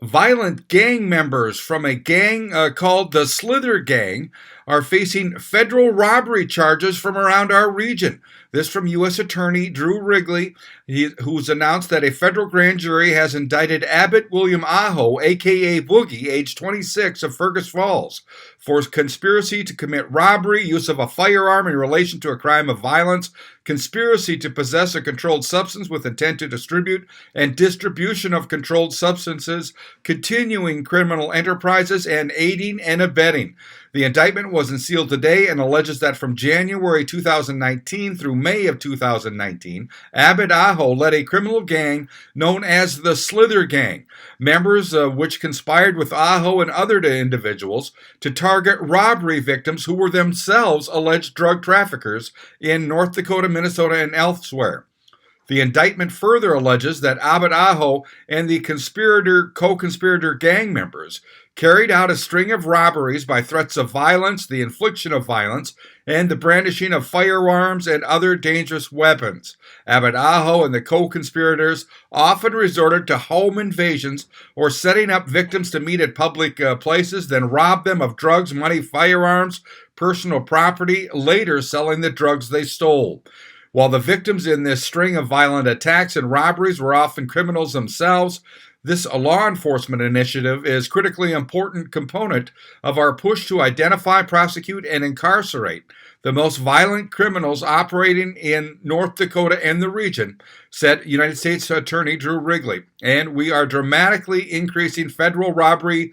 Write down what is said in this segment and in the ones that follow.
Violent gang members from a gang called the Slither Gang are facing federal robbery charges from around our region. This from U.S. Attorney Drew Wrigley, who's announced that a federal grand jury has indicted Abbott William Aho, a.k.a. Boogie, age 26, of Fergus Falls, for conspiracy to commit robbery, use of a firearm in relation to a crime of violence, conspiracy to possess a controlled substance with intent to distribute, and distribution of controlled substances, continuing criminal enterprises, and aiding and abetting. The indictment was unsealed today and alleges that from January 2019 through May of 2019, Abbott Aho led a criminal gang known as the Slither Gang, members which conspired with Aho and other individuals to target robbery victims who were themselves alleged drug traffickers in North Dakota, Minnesota, and elsewhere. The indictment further alleges that Abbott Aho and the co-conspirator gang members carried out a string of robberies by threats of violence, the infliction of violence, and the brandishing of firearms and other dangerous weapons. Abbott Aho and the co-conspirators often resorted to home invasions or setting up victims to meet at public places, then rob them of drugs, money, firearms, personal property, later selling the drugs they stole. While the victims in this string of violent attacks and robberies were often criminals themselves, this law enforcement initiative is a critically important component of our push to identify, prosecute, and incarcerate the most violent criminals operating in North Dakota and the region, said United States Attorney Drew Wrigley. And we are dramatically increasing federal robbery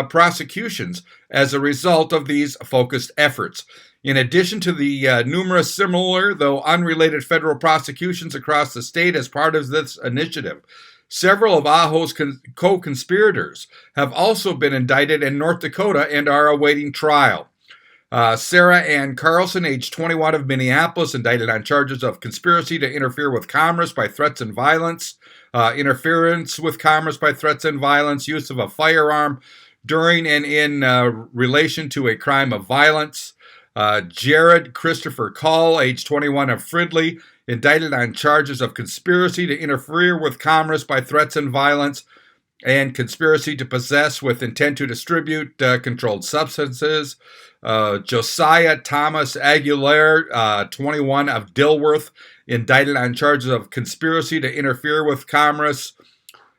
prosecutions as a result of these focused efforts. In addition to the numerous similar, though unrelated, federal prosecutions across the state as part of this initiative, several of Aho's co-conspirators have also been indicted in North Dakota and are awaiting trial. Sarah Ann Carlson, age 21, of Minneapolis, indicted on charges of conspiracy to interfere with commerce by threats and violence, interference with commerce by threats and violence, use of a firearm during and in relation to a crime of violence. Jared Christopher Call, age 21, of Fridley, indicted on charges of conspiracy to interfere with commerce by threats and violence and conspiracy to possess with intent to distribute controlled substances. Josiah Thomas Aguilar, 21, of Dilworth, indicted on charges of conspiracy to interfere with commerce,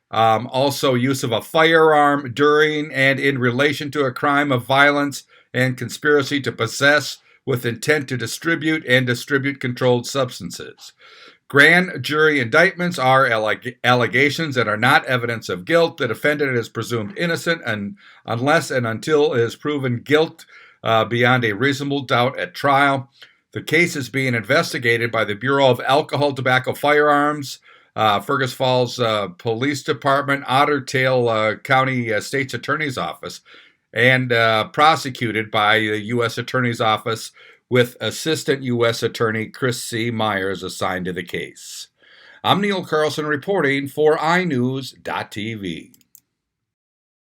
also use of a firearm during and in relation to a crime of violence, and conspiracy to possess with intent to distribute and distribute controlled substances. Grand jury indictments are allegations that are not evidence of guilt. The defendant is presumed innocent unless and until it is proven guilt beyond a reasonable doubt at trial. The case is being investigated by the Bureau of Alcohol, Tobacco, Firearms, Fergus Falls Police Department, Otter Tail County State's Attorney's Office, and prosecuted by the U.S. Attorney's Office with Assistant U.S. Attorney Chris C. Myers assigned to the case. I'm Neil Carlson reporting for iNewZ.TV.